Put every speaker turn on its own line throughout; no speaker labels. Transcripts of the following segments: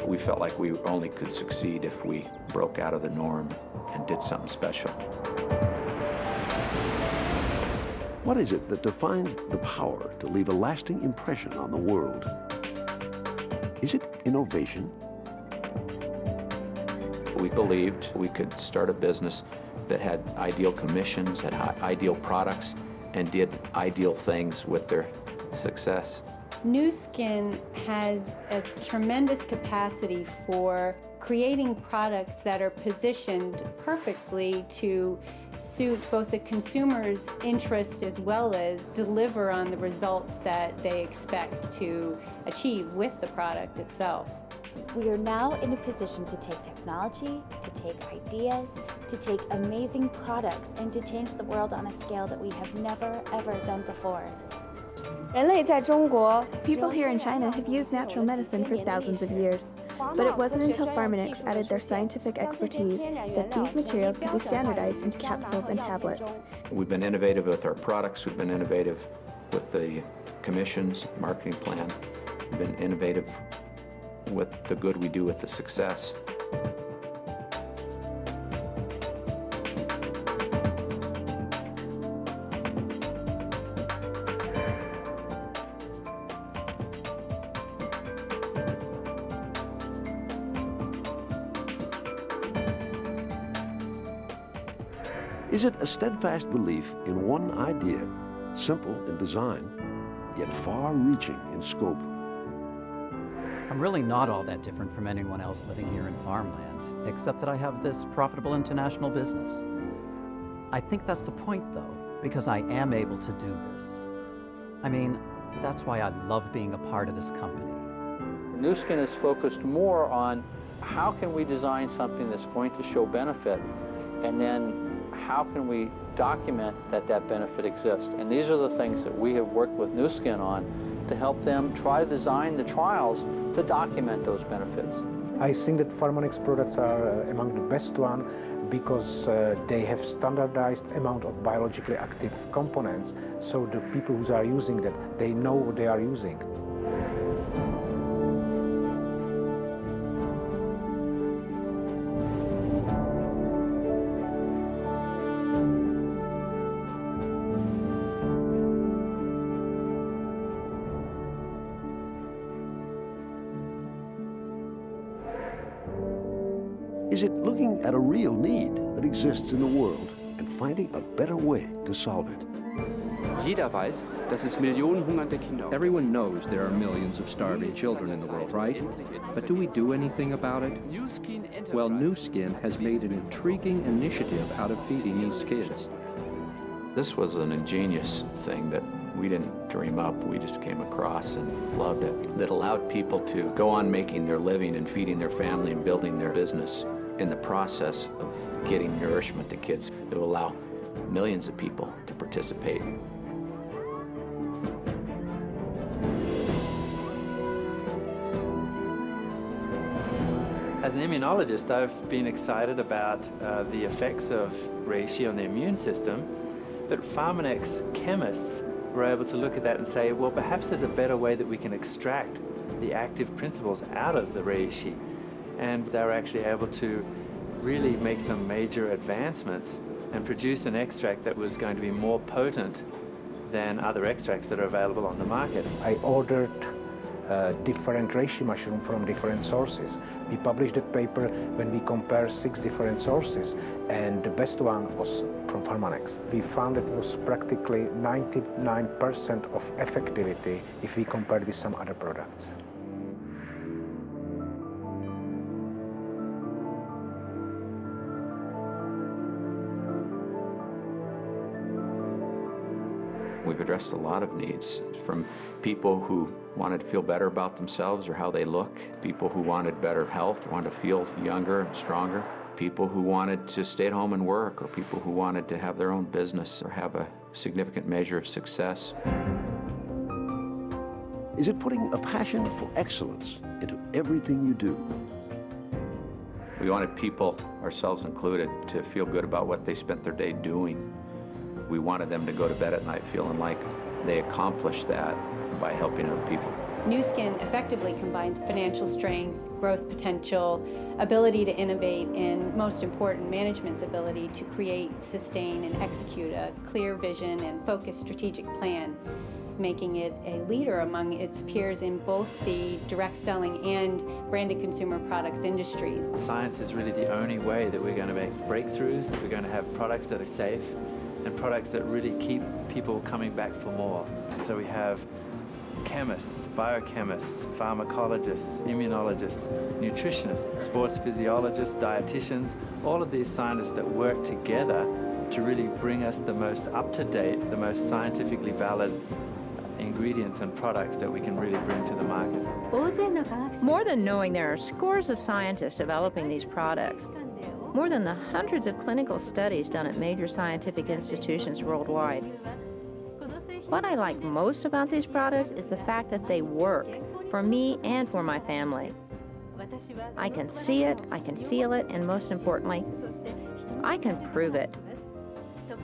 We felt like we only could succeed if we broke out of the norm and did something special.
What is it that defines the power to leave a lasting impression on the world? Is it innovation?
We believed we could start a business that had ideal commissions, had ideal products, and did ideal things with their success.
Nuskin has a tremendous capacity for creating products that are positioned perfectly to suit both the consumer's interest as well as deliver on the results that they expect to achieve with the product itself.
We are now in a position to take technology, to take ideas, to take amazing products, and to change the world on a scale that we have never, ever done before.
People here in China have used natural medicine for thousands of years, but it wasn't until Pharmanex added their scientific expertise that these materials could be standardized into capsules and tablets.
We've been innovative with our products, we've been innovative with the commissions, marketing plan, we've been innovative with the good we do with the success.
Is it a steadfast belief in one idea, simple in design, yet far-reaching in scope?
I'm really not all that different from anyone else living here in farmland, except that I have this profitable international business. I think that's the point, though, because I am able to do this. I mean, that's why I love being a part of this company.
Nuskin is focused more on how can we design something that's going to show benefit, and then how can we document that that benefit exists? And these are the things that we have worked with Nuskin on to help them try to design the trials to document those benefits.
I think that Pharmanex products are among the best one because they have standardized amount of biologically active components, so the people who are using that, they know what they are using.
Is it looking at a real need that exists in the world and finding a better way to solve it?
Jeder weiß, dass es Millionen hungernde Kinder. Everyone knows there are millions of starving children in the world, right? But do we do anything about it? Well, Nuskin has made an intriguing initiative out of feeding these kids.
This was an ingenious thing that we didn't dream up, we just came across and loved it. That allowed people to go on making their living and feeding their family and building their business in the process of getting nourishment to kids. It will allow millions of people to participate.
As an immunologist, I've been excited about the effects of reishi on the immune system, but Pharmanex chemists were able to look at that and say, well, perhaps there's a better way that we can extract the active principles out of the reishi. And they were actually able to really make some major advancements and produce an extract that was going to be more potent than other extracts that are available on the market.
I ordered different reishi mushroom from different sources. We published a paper when we compared 6 different sources, and the best one was from Pharmanex. We found it was practically 99% of effectivity if we compared with some other products.
We've addressed a lot of needs, from people who wanted to feel better about themselves or how they look, people who wanted better health, wanted to feel younger and stronger, people who wanted to stay at home and work, or people who wanted to have their own business or have a significant measure of success.
Is it putting a passion for excellence into everything you do?
We wanted people, ourselves included, to feel good about what they spent their day doing. We wanted them to go to bed at night feeling like they accomplished that by helping other people.
Nuskin effectively combines financial strength, growth potential, ability to innovate, and most important, management's ability to create, sustain, and execute a clear vision and focused strategic plan, making it a leader among its peers in both the direct selling and branded consumer products industries.
Science is really the only way that we're going to make breakthroughs, that we're going to have products that are safe, and products that really keep people coming back for more. So we have chemists, biochemists, pharmacologists, immunologists, nutritionists, sports physiologists, dietitians, all of these scientists that work together to really bring us the most up-to-date, the most scientifically valid ingredients and products that we can really bring to the market.
More than knowing there are scores of scientists developing these products, more than the hundreds of clinical studies done at major scientific institutions worldwide. What I like most about these products is the fact that they work for me and for my family. I can see it, I can feel it, and most importantly, I can prove it.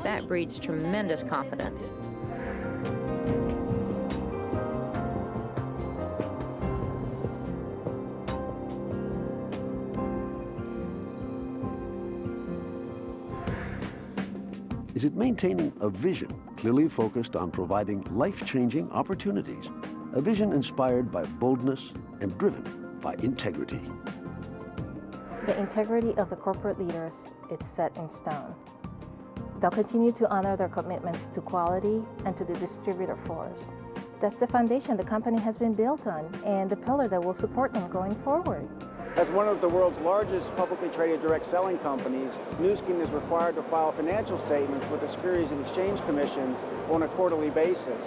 That breeds tremendous confidence.
Is it maintaining a vision clearly focused on providing life-changing opportunities? A vision inspired by boldness and driven by integrity.
The integrity of the corporate leaders is set in stone. They'll continue to honor their commitments to quality and to the distributor force. That's the foundation the company has been built on and the pillar that will support them going forward.
As one of the world's largest publicly traded direct selling companies, Nuskin is required to file financial statements with the Securities and Exchange Commission on a quarterly basis.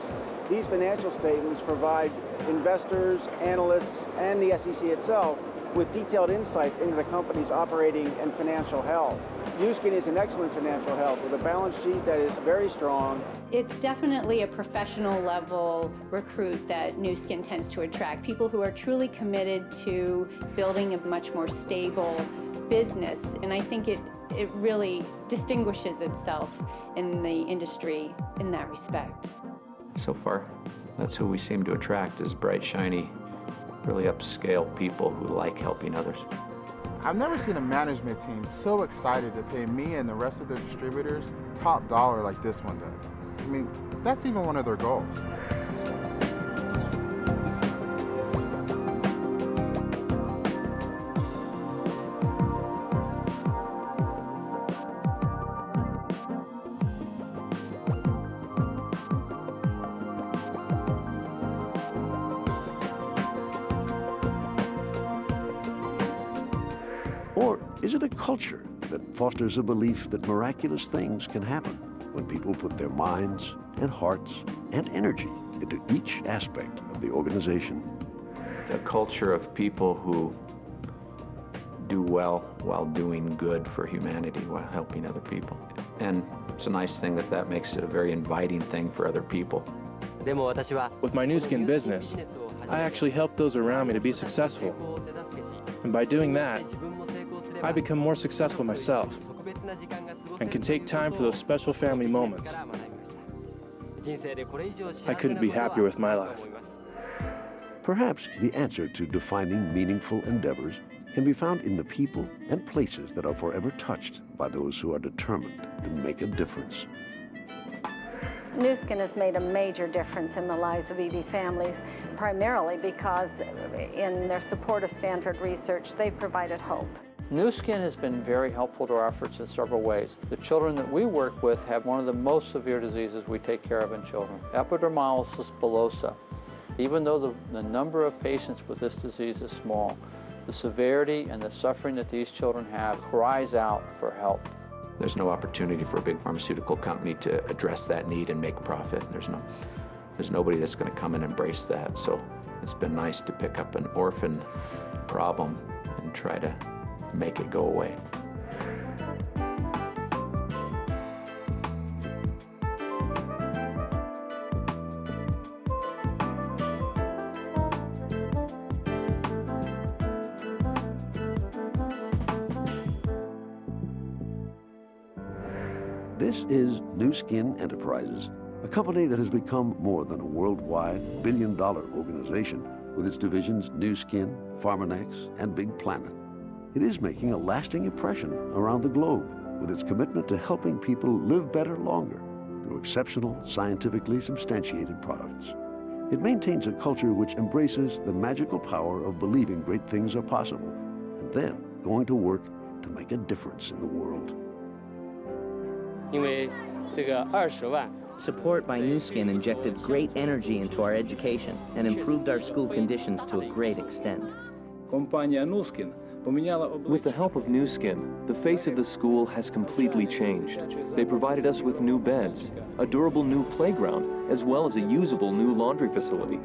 These financial statements provide investors, analysts, and the SEC itself with detailed insights into the company's operating and financial health. Nuskin is in excellent financial health with a balance sheet that is very strong.
It's definitely a professional level recruit that Nuskin tends to attract. People who are truly committed to building a much more stable business, and I think it really distinguishes itself in the industry in that respect.
So far, that's who we seem to attract, is bright, shiny, really upscale people who like helping others.
I've never seen a management team so excited to pay me and the rest of their distributors top dollar like this one does. I mean, that's even one of their goals.
Or is it a culture that fosters a belief that miraculous things can happen when people put their minds and hearts and energy into each aspect of the organization?
A culture of people who do well while doing good for humanity, while helping other people. And it's a nice thing that makes it a very inviting thing for other people.
With my Nuskin business, I actually help those around me to be successful. And by doing that, I become more successful myself and can take time for those special family moments. I couldn't be happier with my life.
Perhaps the answer to defining meaningful endeavors can be found in the people and places that are forever touched by those who are determined to make a difference.
Nuskin has made a major difference in the lives of EB families, primarily because in their support of Stanford research, they've provided hope.
Nuskin has been very helpful to our efforts in several ways. The children that we work with have one of the most severe diseases we take care of in children, epidermolysis bullosa. Even though the number of patients with this disease is small, the severity and the suffering that these children have cries out for help.
There's no opportunity for a big pharmaceutical company to address that need and make profit. There's nobody that's going to come and embrace that. So it's been nice to pick up an orphan problem and try to make it go away.
This is Nuskin Enterprises, a company that has become more than a worldwide billion-dollar organization with its divisions Nuskin, Pharmanex, and Big Planet. It is making a lasting impression around the globe with its commitment to helping people live better longer through exceptional, scientifically substantiated products. It maintains a culture which embraces the magical power of believing great things are possible and then going to work to make a difference in the world.
Support by Nuskin injected great energy into our education and improved our school conditions to a great extent.
With the help of Nuskin, the face of the school has completely changed. They provided us with new beds, a durable new playground, as well as a usable new laundry facility.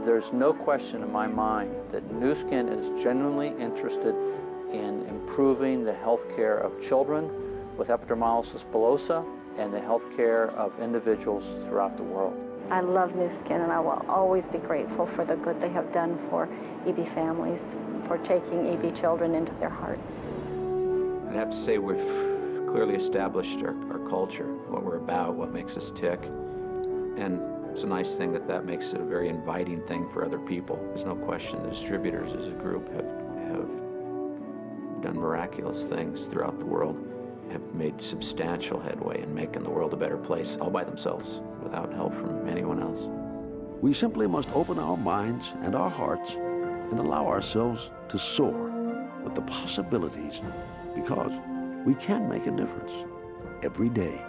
There's no question in my mind that Nuskin is genuinely interested in improving the health care of children with epidermolysis bullosa and the health care of individuals throughout the world.
I love Nuskin, and I will always be grateful for the good they have done for EB families, for taking EB children into their hearts.
I'd have to say we've clearly established our culture, what we're about, what makes us tick. And it's a nice thing that makes it a very inviting thing for other people. There's no question the distributors as a group have done miraculous things throughout the world, have made substantial headway in making the world a better place all by themselves without help from anyone else.
We simply must open our minds and our hearts and allow ourselves to soar with the possibilities, because we can make a difference every day.